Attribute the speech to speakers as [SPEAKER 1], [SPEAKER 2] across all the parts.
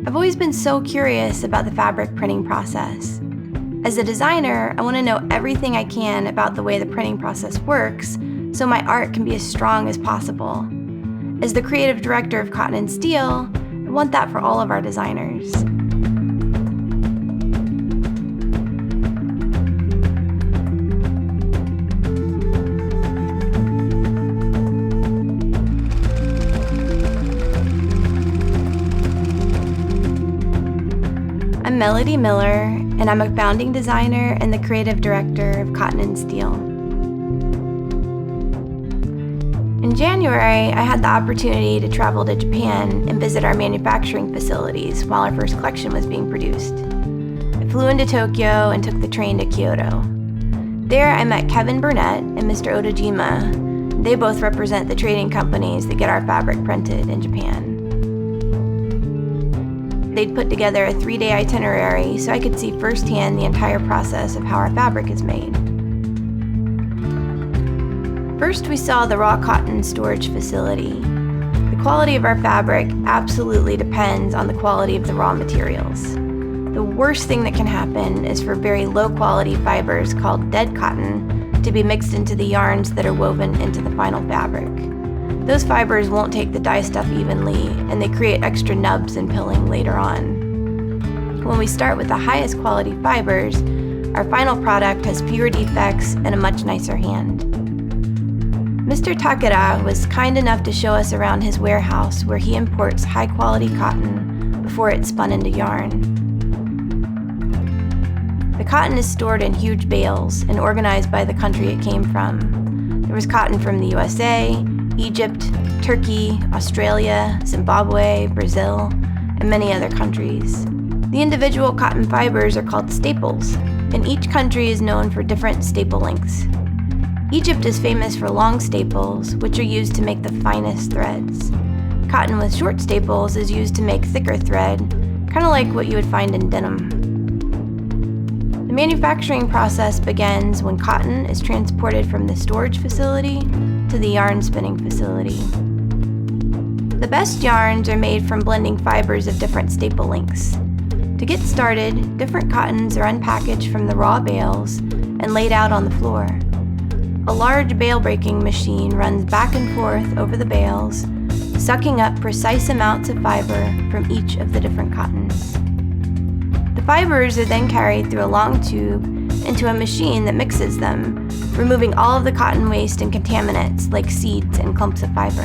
[SPEAKER 1] I've always been so curious about the fabric printing process. As a designer, I want to know everything I can about the way the printing process works so my art can be as strong as possible. As the creative director of Cotton and Steel, I want that for all of our designers. I'm Melody Miller, and I'm a founding designer and the creative director of Cotton and Steel. In January, I had the opportunity to travel to Japan and visit our manufacturing facilities while our first collection was being produced. I flew into Tokyo and took the train to Kyoto. There, I met Kevin Burnett and Mr. Odojima. They both represent the trading companies that get our fabric printed in Japan. They'd put together a 3-day itinerary so I could see firsthand the entire process of how our fabric is made. First, we saw the raw cotton storage facility. The quality of our fabric absolutely depends on the quality of the raw materials. The worst thing that can happen is for very low-quality fibers called dead cotton to be mixed into the yarns that are woven into the final fabric. Those fibers won't take the dye stuff evenly, and they create extra nubs and pilling later on. When we start with the highest quality fibers, our final product has fewer defects and a much nicer hand. Mr. Takeda was kind enough to show us around his warehouse where he imports high-quality cotton before it's spun into yarn. The cotton is stored in huge bales and organized by the country it came from. There was cotton from the USA, Egypt, Turkey, Australia, Zimbabwe, Brazil, and many other countries. The individual cotton fibers are called staples, and each country is known for different staple lengths. Egypt is famous for long staples, which are used to make the finest threads. Cotton with short staples is used to make thicker thread, kind of like what you would find in denim. The manufacturing process begins when cotton is transported from the storage facility to the yarn spinning facility. The best yarns are made from blending fibers of different staple lengths. To get started, different cottons are unpackaged from the raw bales and laid out on the floor. A large bale breaking machine runs back and forth over the bales, sucking up precise amounts of fiber from each of the different cottons. The fibers are then carried through a long tube into a machine that mixes them, removing all of the cotton waste and contaminants like seeds and clumps of fiber.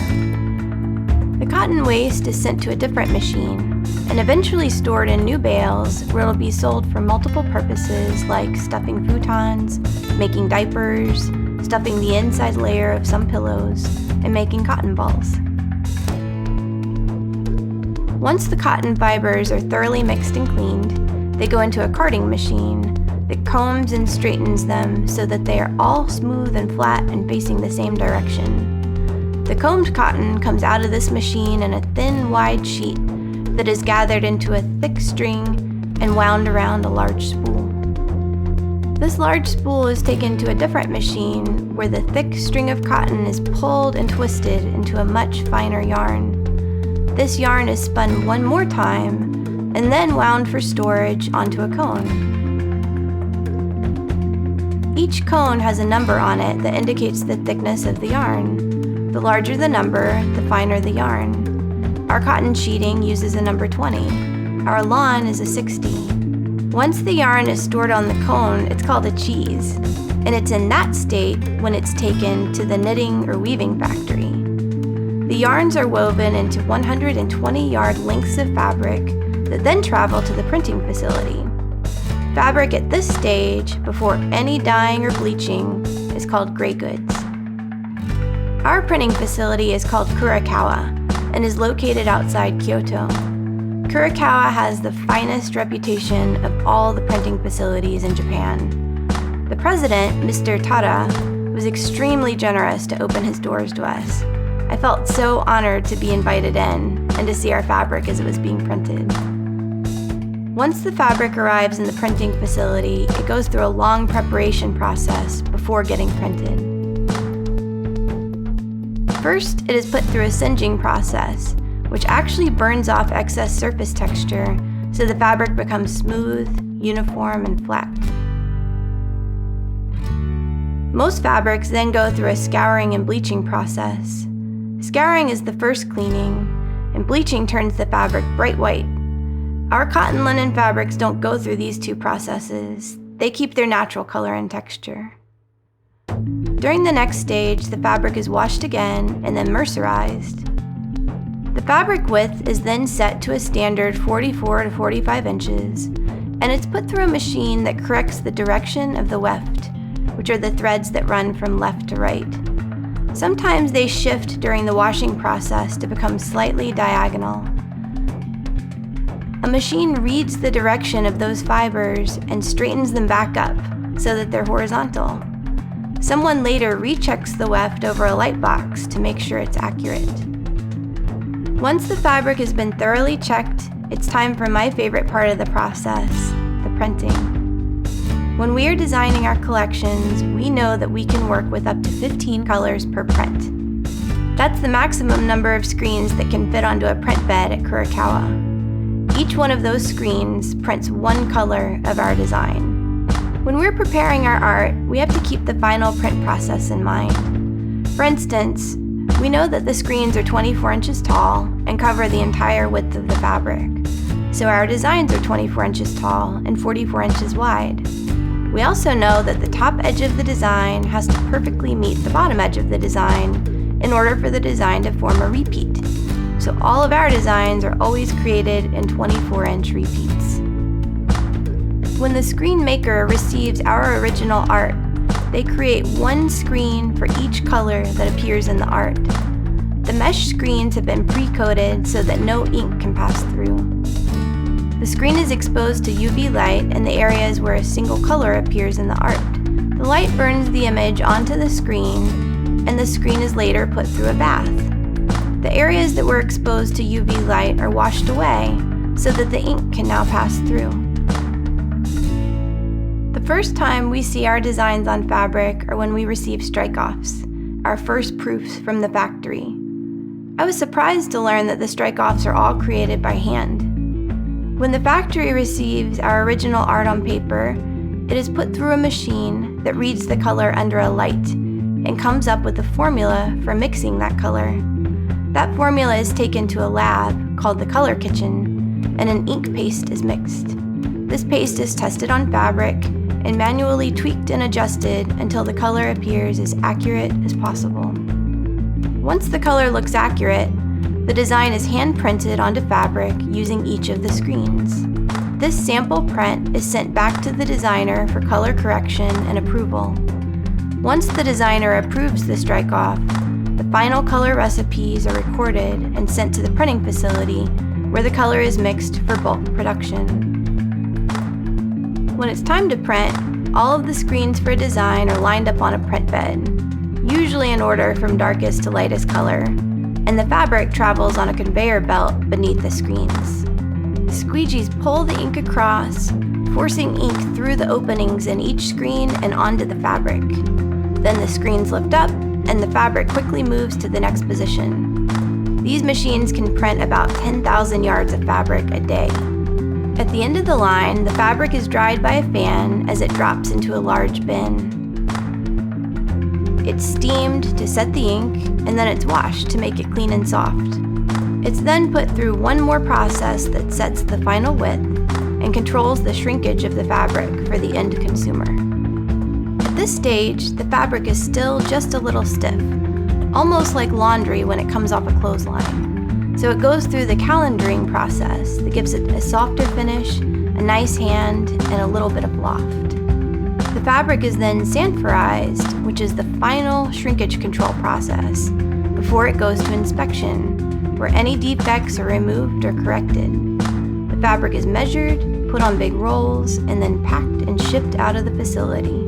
[SPEAKER 1] The cotton waste is sent to a different machine and eventually stored in new bales where it'll be sold for multiple purposes like stuffing futons, making diapers, stuffing the inside layer of some pillows, and making cotton balls. Once the cotton fibers are thoroughly mixed and cleaned, they go into a carding machine that combs and straightens them so that they are all smooth and flat and facing the same direction. The combed cotton comes out of this machine in a thin, wide sheet that is gathered into a thick string and wound around a large spool. This large spool is taken to a different machine where the thick string of cotton is pulled and twisted into a much finer yarn. This yarn is spun one more time and then wound for storage onto a cone. Each cone has a number on it that indicates the thickness of the yarn. The larger the number, the finer the yarn. Our cotton sheeting uses a number 20. Our lawn is a 60. Once the yarn is stored on the cone, it's called a cheese, and it's in that state when it's taken to the knitting or weaving factory. The yarns are woven into 120-yard lengths of fabric that then travel to the printing facility. Fabric at this stage, before any dyeing or bleaching, is called gray goods. Our printing facility is called Kurakawa and is located outside Kyoto. Kurakawa has the finest reputation of all the printing facilities in Japan. The president, Mr. Tada, was extremely generous to open his doors to us. I felt so honored to be invited in and to see our fabric as it was being printed. Once the fabric arrives in the printing facility, it goes through a long preparation process before getting printed. First, it is put through a singeing process, which actually burns off excess surface texture so the fabric becomes smooth, uniform, and flat. Most fabrics then go through a scouring and bleaching process. Scouring is the first cleaning, and bleaching turns the fabric bright white. Our cotton linen fabrics don't go through these two processes. They keep their natural color and texture. During the next stage, the fabric is washed again and then mercerized. The fabric width is then set to a standard 44 to 45 inches, and it's put through a machine that corrects the direction of the weft, which are the threads that run from left to right. Sometimes they shift during the washing process to become slightly diagonal. A machine reads the direction of those fibers and straightens them back up so that they're horizontal. Someone later rechecks the weft over a light box to make sure it's accurate. Once the fabric has been thoroughly checked, it's time for my favorite part of the process, the printing. When we are designing our collections, we know that we can work with up to 15 colors per print. That's the maximum number of screens that can fit onto a print bed at Kurokawa. Each one of those screens prints one color of our design. When we're preparing our art, we have to keep the final print process in mind. For instance, we know that the screens are 24 inches tall and cover the entire width of the fabric. So our designs are 24 inches tall and 44 inches wide. We also know that the top edge of the design has to perfectly meet the bottom edge of the design in order for the design to form a repeat. So all of our designs are always created in 24-inch repeats. When the screen maker receives our original art, they create one screen for each color that appears in the art. The mesh screens have been pre-coated so that no ink can pass through. The screen is exposed to UV light in the areas where a single color appears in the art. The light burns the image onto the screen, and the screen is later put through a bath. The areas that were exposed to UV light are washed away so that the ink can now pass through. The first time we see our designs on fabric are when we receive strike-offs, our first proofs from the factory. I was surprised to learn that the strike-offs are all created by hand. When the factory receives our original art on paper, it is put through a machine that reads the color under a light and comes up with a formula for mixing that color. That formula is taken to a lab called the Color Kitchen, and an ink paste is mixed. This paste is tested on fabric and manually tweaked and adjusted until the color appears as accurate as possible. Once the color looks accurate, the design is hand-printed onto fabric using each of the screens. This sample print is sent back to the designer for color correction and approval. Once the designer approves the strike-off, the final color recipes are recorded and sent to the printing facility where the color is mixed for bulk production. When it's time to print, all of the screens for a design are lined up on a print bed, usually in order from darkest to lightest color, and the fabric travels on a conveyor belt beneath the screens. Squeegees pull the ink across, forcing ink through the openings in each screen and onto the fabric. Then the screens lift up, and the fabric quickly moves to the next position. These machines can print about 10,000 yards of fabric a day. At the end of the line, the fabric is dried by a fan as it drops into a large bin. It's steamed to set the ink, and then it's washed to make it clean and soft. It's then put through one more process that sets the final width and controls the shrinkage of the fabric for the end consumer. At this stage, the fabric is still just a little stiff, almost like laundry when it comes off a clothesline. So it goes through the calendering process that gives it a softer finish, a nice hand, and a little bit of loft. The fabric is then sanforized, which is the final shrinkage control process, before it goes to inspection, where any defects are removed or corrected. The fabric is measured, put on big rolls, and then packed and shipped out of the facility.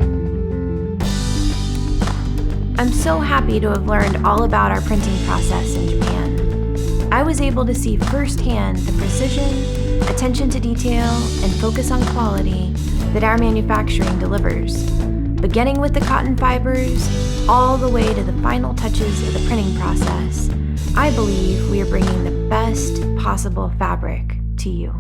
[SPEAKER 1] I'm so happy to have learned all about our printing process in Japan. I was able to see firsthand the precision, attention to detail, and focus on quality that our manufacturing delivers, beginning with the cotton fibers all the way to the final touches of the printing process. I believe we are bringing the best possible fabric to you.